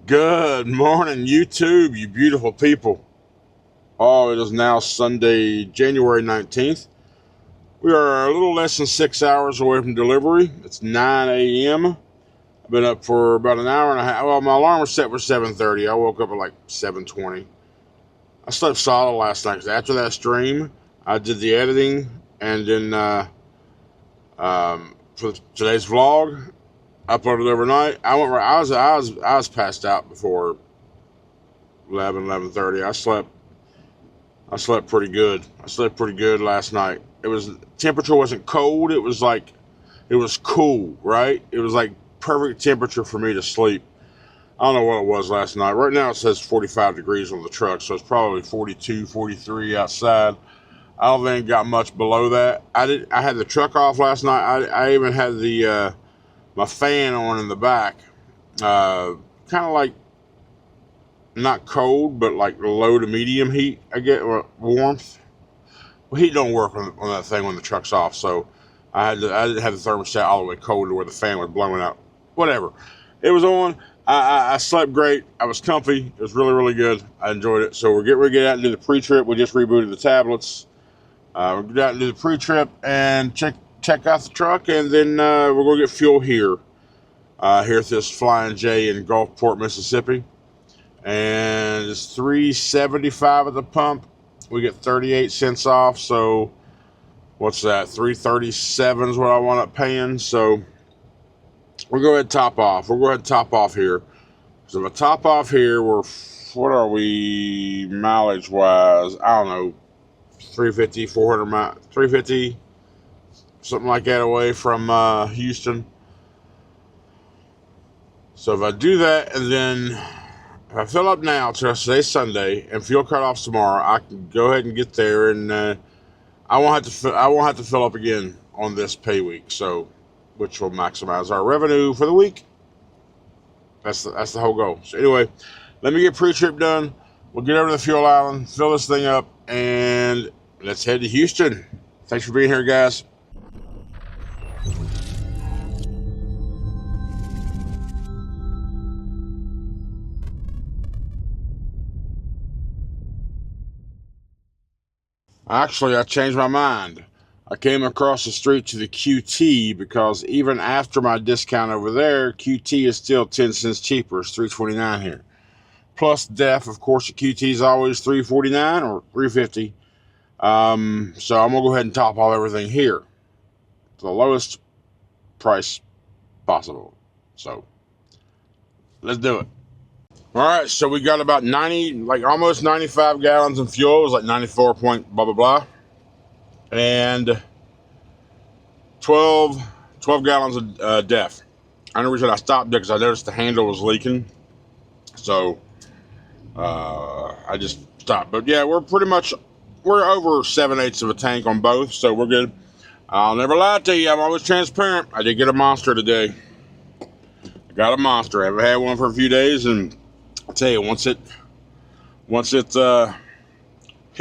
Good morning, YouTube, you beautiful people. Oh, it is now Sunday, January 19th. We are a little less than 6 hours away from delivery. It's 9 a.m. I've been up for about an hour and a half. Well, my alarm was set for 7:30. I woke up at like 7:20. I slept solid last night because after that stream, I did the editing, and then for today's vlog, I uploaded overnight. I was passed out before 11:30. I slept pretty good. I slept pretty good last night. Temperature wasn't cold. It was cool, right? It was like perfect temperature for me to sleep. I don't know what it was last night. Right now it says 45 degrees on the truck, so it's probably 42, 43 outside. I don't think it got much below that. I had the truck off last night. I even had the my fan on in the back. Kind of like not cold, but like low to medium heat. I get warmth. Well, heat don't work on that thing when the truck's off, so I didn't have the thermostat all the way cold to where the fan was blowing out. Whatever. It was on. I slept great. I was comfy. It was really, really good. I enjoyed it. So we're getting ready to get out and do the pre-trip. We just rebooted the tablets. We'll get out and do the pre-trip and check out the truck, and then we're going to get fuel here at this Flying J in Gulfport, Mississippi. And it's $3.75 at the pump. We get 38 cents off, so what's that? $3.37 is what I wound up paying. So we'll go ahead and top off. We'll go ahead and top off here. So if I top off here, what are we mileage wise? I don't know, 350, 400 miles, 350, something like that away from Houston. So if I do that, and then if I fill up now till today's Sunday and fuel cut off tomorrow, I can go ahead and get there, and I won't have to fill up again on this pay week. So, which will maximize our revenue for the week. That's the whole goal. So anyway, let me get pre-trip done. We'll get over to the fuel island, fill this thing up, and let's head to Houston. Thanks for being here, guys. Actually, I changed my mind. I came across the street to the QT because even after my discount over there, QT is still 10 cents cheaper. It's $3.29 here. Plus DEF, of course, the QT is always $3.49 or $3.50. So I'm going to go ahead and top off everything here to the lowest price possible. So let's do it. All right, so we got about 90, like almost 95 gallons in fuel. It was like 94 point blah, blah, blah. And 12 gallons of DEF. The only reason I stopped there because I noticed the handle was leaking. So I just stopped. But yeah, we're over 7/8 of a tank on both, so we're good. I'll never lie to you. I'm always transparent. I did get a Monster today. I got a Monster. I haven't had one for a few days, and I'll tell you, once it hit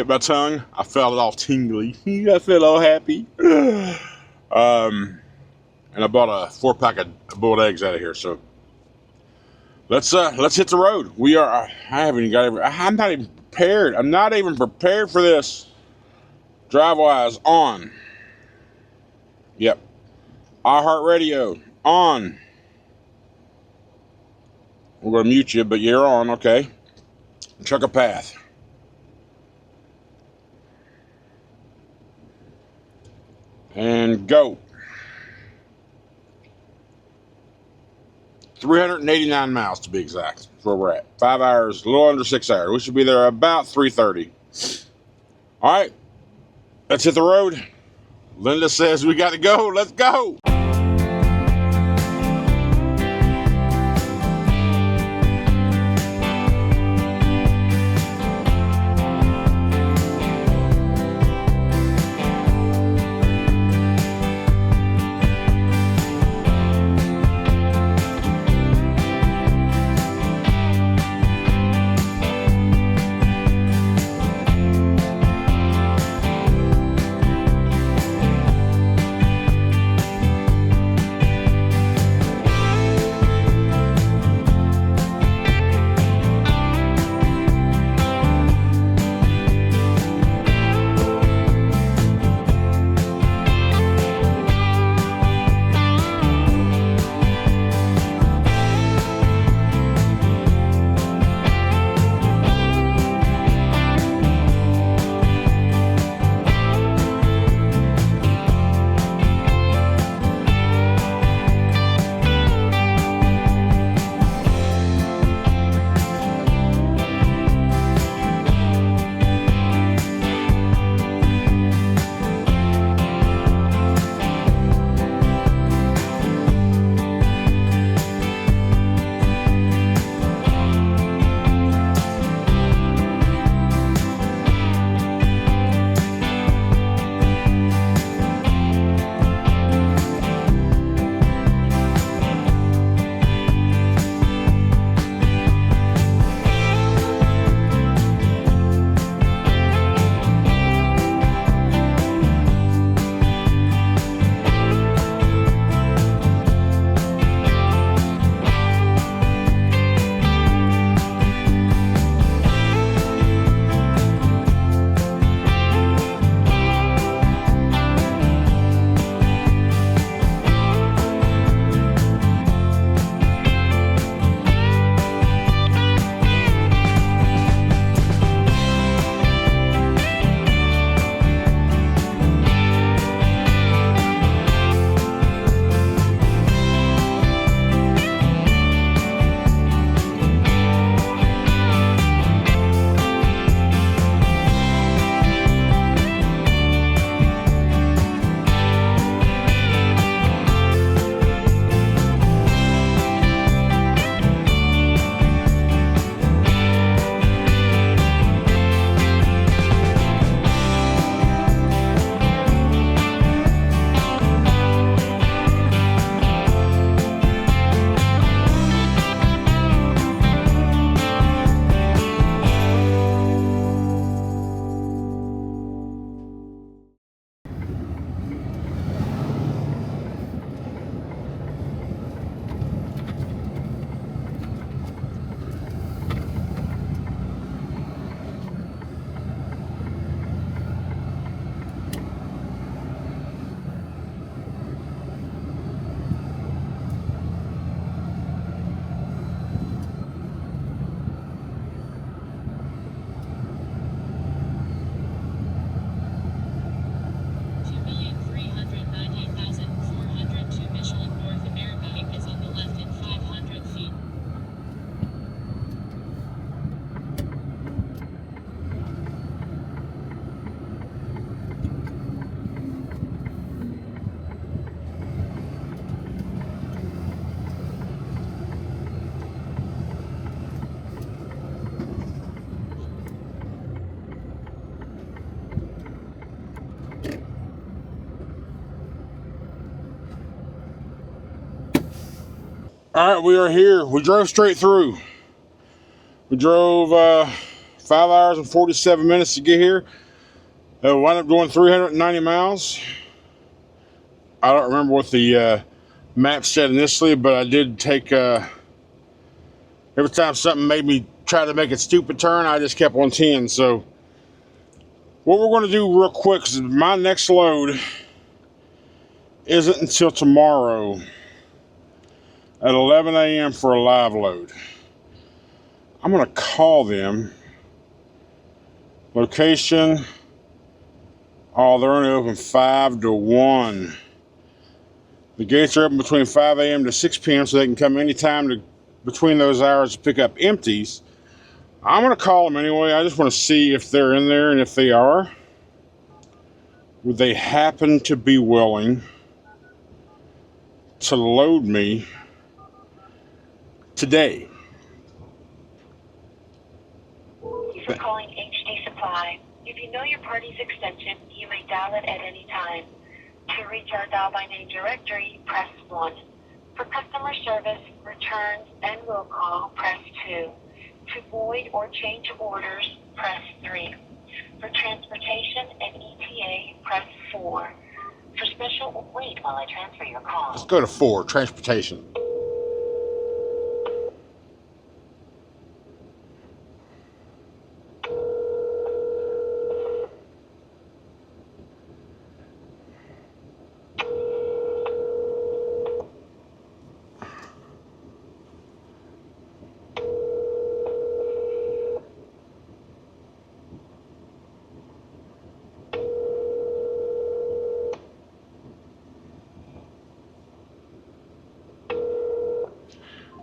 my tongue, I felt it all tingly. I felt all happy. And I bought a 4-pack of boiled eggs out of here. So let's hit the road. I'm not even prepared. I'm not even prepared for this. Drive-wise, on. Yep. iHeartRadio, on. We're going to mute you, but you're on, okay. Check a path. And go. 389 miles to be exact. That's where we're at. 5 hours, a little under 6 hours. We should be there about 3:30. All right. Let's hit the road. Linda says we got to go. Let's go. All right, we are here. We drove straight through. We drove 5 hours and 47 minutes to get here. Wound up going 390 miles. I don't remember what the map said initially, but I did take, every time something made me try to make a stupid turn, I just kept on 10. So what we're going to do real quick is my next load isn't until tomorrow at 11 a.m. for a live load. I'm going to call them. Location. Oh, they're only open 5 to 1. The gates are open between 5 a.m. to 6 p.m. so they can come anytime between those hours to pick up empties. I'm going to call them anyway. I just want to see if they're in there, and if they are, would they happen to be willing to load me today? Thank you for calling HD Supply. If you know your party's extension, you may dial it at any time. To reach our dial by name directory, press 1. For customer service, returns, and will call, press 2. To void or change orders, press 3. For transportation and ETA, press 4. For special, wait while I transfer your call. Let's go to 4, transportation.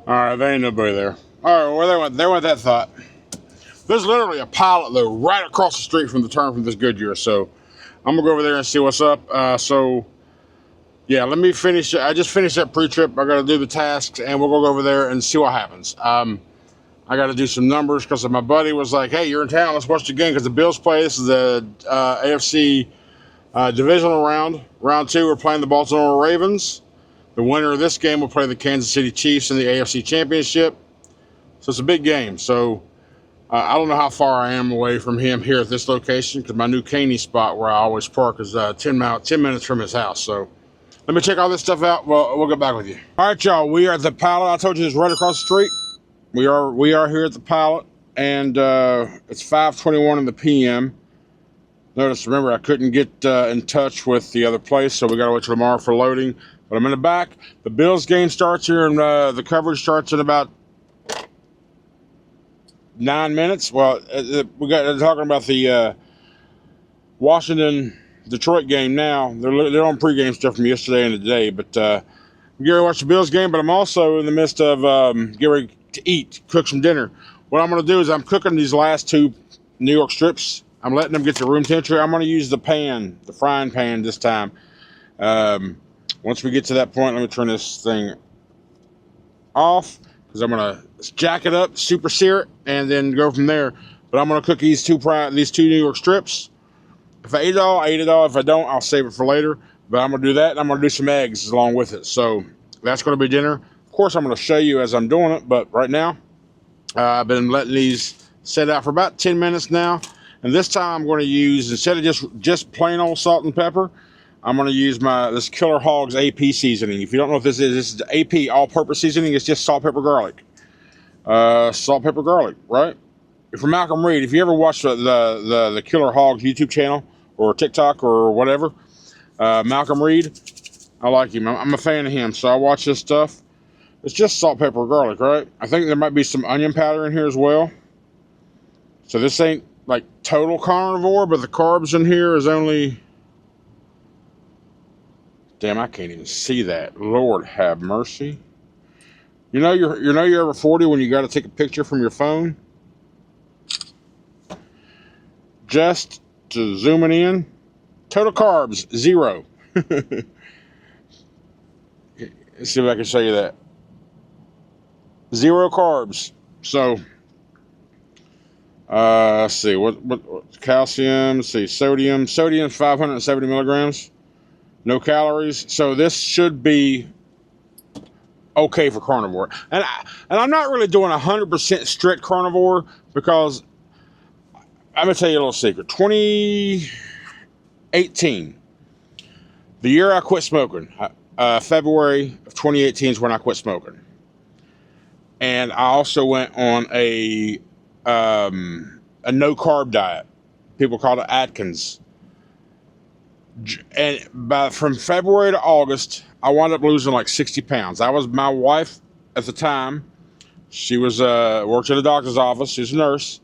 Alright, there ain't nobody there. Alright, where they went? There went that thought. There's literally a pilot, though, right across the street from the turn from this Goodyear, so I'm going to go over there and see what's up. Yeah, let me finish. I just finished that pre-trip. I got to do the tasks, and we'll go over there and see what happens. I got to do some numbers because my buddy was like, hey, you're in town, let's watch the game, because the Bills play. This is the AFC divisional round. Round 2, we're playing the Baltimore Ravens. The winner of this game will play the Kansas City Chiefs in the AFC Championship. So it's a big game. So I don't know how far I am away from him here at this location, because my new Caney spot where I always park is 10 minutes from his house. So let me check all this stuff out. We'll get back with you. All right, y'all. We are at the Pilot. I told you it's right across the street. We are here at the Pilot, and it's 5:21 in the p.m. Notice, remember, I couldn't get in touch with the other place, so we got to wait till tomorrow for loading. But I'm in the back. The Bills game starts here, and the coverage starts in about 9 minutes. Well, they're talking about the Washington-Detroit game now. They're on pregame stuff from yesterday and today. But I'm getting ready to watch the Bills game, but I'm also in the midst of getting ready to cook some dinner. What I'm going to do is I'm cooking these last 2 New York strips. I'm letting them get to room temperature. I'm going to use the frying pan this time. Once we get to that point, let me turn this thing off, because I'm going to jack it up, super sear it, and then go from there. But I'm going to cook these two New York strips. If I eat it all, I eat it all. If I don't, I'll save it for later. But I'm going to do that, and I'm going to do some eggs along with it. So that's going to be dinner. Of course, I'm going to show you as I'm doing it, but right now, I've been letting these set out for about 10 minutes now. And this time I'm going to use, instead of just plain old salt and pepper, I'm going to use this Killer Hogs AP seasoning. If you don't know what this is AP all-purpose seasoning. It's just salt, pepper, garlic. Salt, pepper, garlic, right? For Malcolm Reed, if you ever watch the Killer Hogs YouTube channel or TikTok or whatever, Malcolm Reed, I like him. I'm a fan of him, so I watch this stuff. It's just salt, pepper, garlic, right? I think there might be some onion powder in here as well. So this ain't like total carnivore, but the carbs in here is only... Damn, I can't even see that. Lord have mercy. You know you're over 40 when you got to take a picture from your phone? Just to zoom it in. Total carbs, 0. Let's see if I can show you that. 0 carbs. So, let's see. What calcium? Let's see. Sodium. Sodium 570 milligrams. No calories. So this should be okay for carnivore. And I'm not really doing 100% strict carnivore, because I'm gonna tell you a little secret. 2018, the year I quit smoking, February of 2018 is when I quit smoking. And I also went on a no carb diet. People call it Atkins. And from February to August, I wound up losing like 60 pounds. My wife at the time, she was worked at a doctor's office. She was a nurse.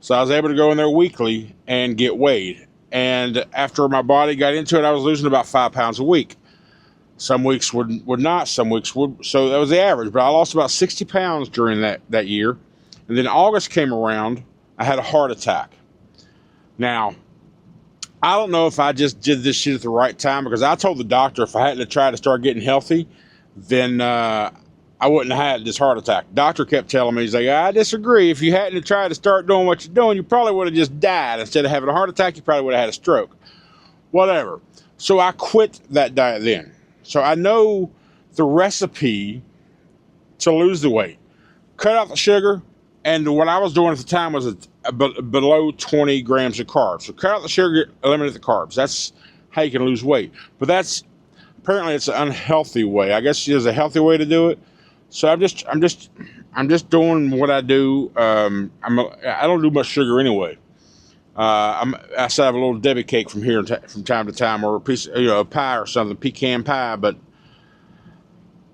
So I was able to go in there weekly and get weighed. And after my body got into it, I was losing about 5 pounds a week. Some weeks would not, some weeks would. So that was the average. But I lost about 60 pounds during that year. And then August came around, I had a heart attack. Now, I don't know if I just did this shit at the right time, because I told the doctor if I hadn't tried to start getting healthy, then I wouldn't have had this heart attack. Doctor kept telling me, he's like, I disagree. If you hadn't tried to start doing what you're doing, you probably would have just died. Instead of having a heart attack, you probably would have had a stroke. Whatever. So I quit that diet then. So I know the recipe to lose the weight. Cut out the sugar, and what I was doing at the time was below 20 grams of carbs. So cut out the sugar, eliminate the carbs. That's how you can lose weight. But apparently it's an unhealthy way. I guess there's a healthy way to do it. So I'm just doing what I do. I don't do much sugar anyway. I still have a little Debbie cake from here from time to time, or a piece, a pie or something, pecan pie. But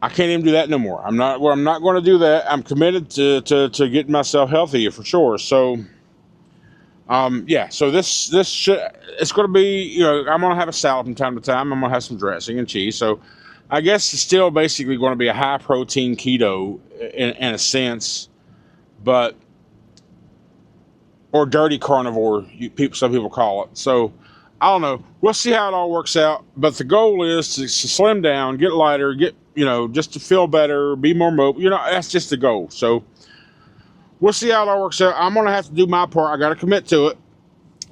I can't even do that no more. I'm not going to do that. I'm committed to getting myself healthy for sure. So, yeah. So it's going to be, I'm going to have a salad from time to time. I'm going to have some dressing and cheese. So I guess it's still basically going to be a high protein keto in a sense, or dirty carnivore, some people call it. So I don't know. We'll see how it all works out. But the goal is to slim down, get lighter, just to feel better, be more mobile. That's just the goal. So we'll see how it all works out. I'm going to have to do my part. I got to commit to it.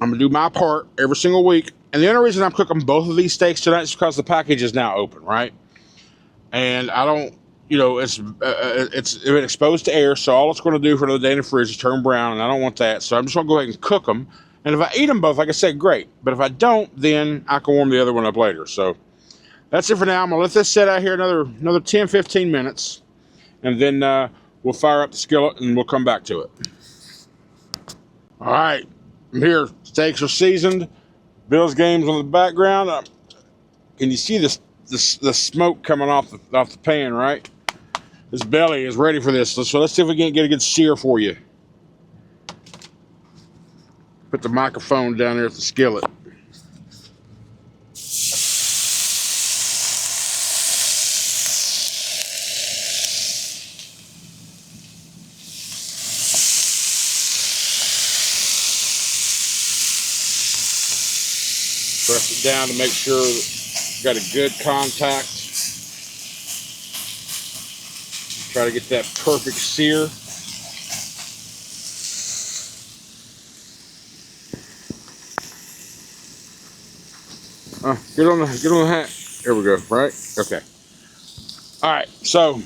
I'm going to do my part every single week. And the only reason I'm cooking both of these steaks tonight is because the package is now open, right? And I don't, it's been exposed to air, so all it's going to do for another day in the fridge is turn brown, and I don't want that. So I'm just going to go ahead and cook them. And if I eat them both, like I said, great. But if I don't, then I can warm the other one up later. So that's it for now. I'm going to let this sit out here another 10, 15 minutes. And then we'll fire up the skillet, and we'll come back to it. All right. I'm here. Steaks are seasoned. Bill's game's on the background. Can you see the smoke coming off the pan, right? This belly is ready for this. So let's see if we can get a good sear for you. Put the microphone down there at the skillet. Press it down to make sure you've got a good contact. Try to get that perfect sear. Get on the hat. There we go, right? Okay. All right, so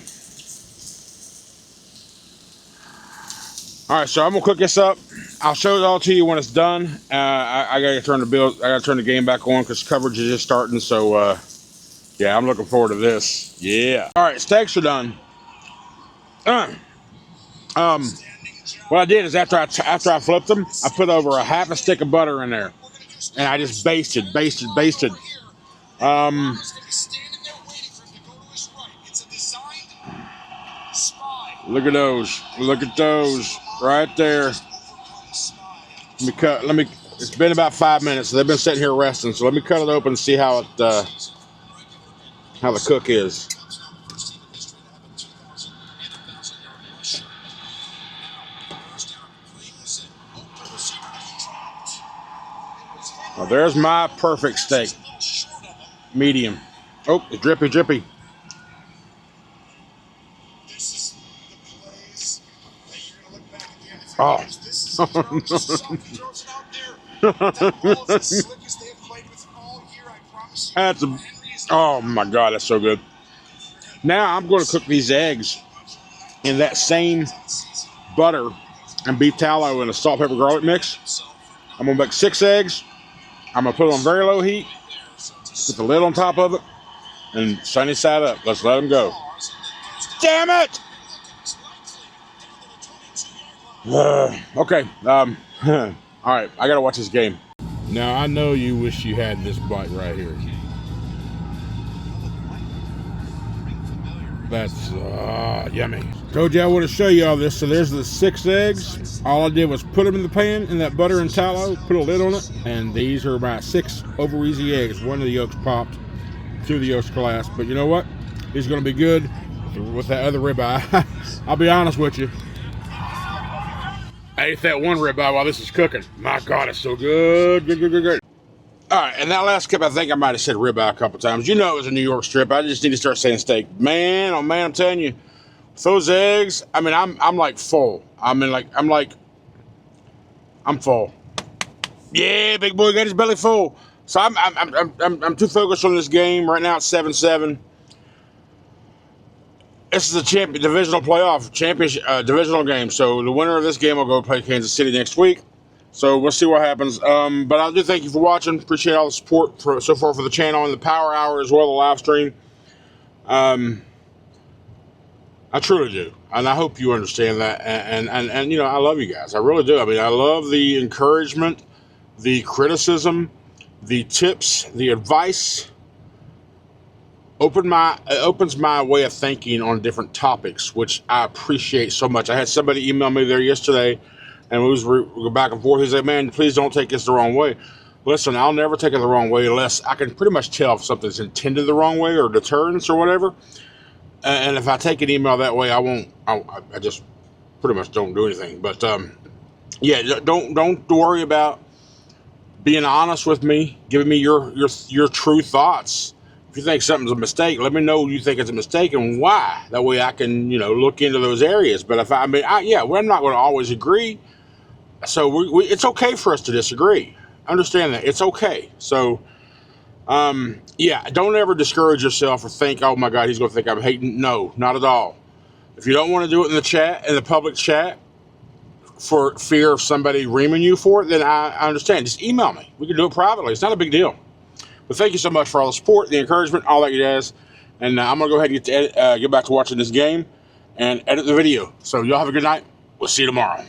I'm gonna cook this up. I'll show it all to you when it's done. I gotta turn the game back on because coverage is just starting. So yeah, I'm looking forward to this. Yeah. All right, steaks are done. What I did is after I flipped them, I put over a half a stick of butter in there, and I just basted. Look at those right there. Let me. It's been about 5 minutes, so they've been sitting here resting. So let me cut it open and see how the cook is. Well, there's my perfect steak. Medium. Oh, it's drippy. Oh. Oh my God, that's so good. Now I'm going to cook these eggs in that same butter and beef tallow in a salt, pepper, garlic mix. I'm going to make 6 eggs. I'm going to put it on very low heat, put the lid on top of it, and sunny side up. Let's let them go. Damn it! Okay. All right. I got to watch this game. Now, I know you wish you had this bite right here. That's yummy. Told you I want to show you all this. So there's the 6 eggs. All I did was put them in the pan in that butter and tallow, put a lid on it, and these are my 6 over easy eggs. 1 of the yolks popped, 2 of the yolks collapsed. But you know what? These are going to be good with that other ribeye. I'll be honest with you. I ate that one ribeye while this is cooking. My God, it's so good. Good. All right, and that last clip, I think I might have said ribeye a couple times. You know it was a New York strip. I just need to start saying steak. Man, oh man, I'm telling you, with those eggs, I mean, I'm like full. I'm full. Yeah, big boy got his belly full. So I'm too focused on this game right now. It's 7-7. This is a divisional playoff championship divisional game. So the winner of this game will go play Kansas City next week. So we'll see what happens. But I do thank you for watching. Appreciate all the support so far for the channel and the Power Hour as well, the live stream. I truly do, and I hope you understand that. And you know, I love you guys. I really do. I mean, I love the encouragement, the criticism, the tips, the advice. Opens my way of thinking on different topics, which I appreciate so much. I had somebody email me there yesterday, and we go back and forth. He said, "Man, please don't take this the wrong way." Listen, I'll never take it the wrong way unless I can pretty much tell if something's intended the wrong way or deterrence or whatever. And if I take an email that way, I won't. I just pretty much don't do anything. But yeah, don't worry about being honest with me, giving me your true thoughts. If you think something's a mistake, let me know you think it's a mistake and why. That way I can, you know, look into those areas. But if I'm not going to always agree. So it's okay for us to disagree. Understand that. It's okay. So, yeah, don't ever discourage yourself or think, oh my God, he's going to think I'm hating. No, not at all. If you don't want to do it in the chat, in the public chat, for fear of somebody reaming you for it, then I understand. Just email me. We can do it privately. It's not a big deal. But thank you so much for all the support, the encouragement, all that jazz. And I'm going to go ahead and get back to watching this game and edit the video. So y'all have a good night. We'll see you tomorrow.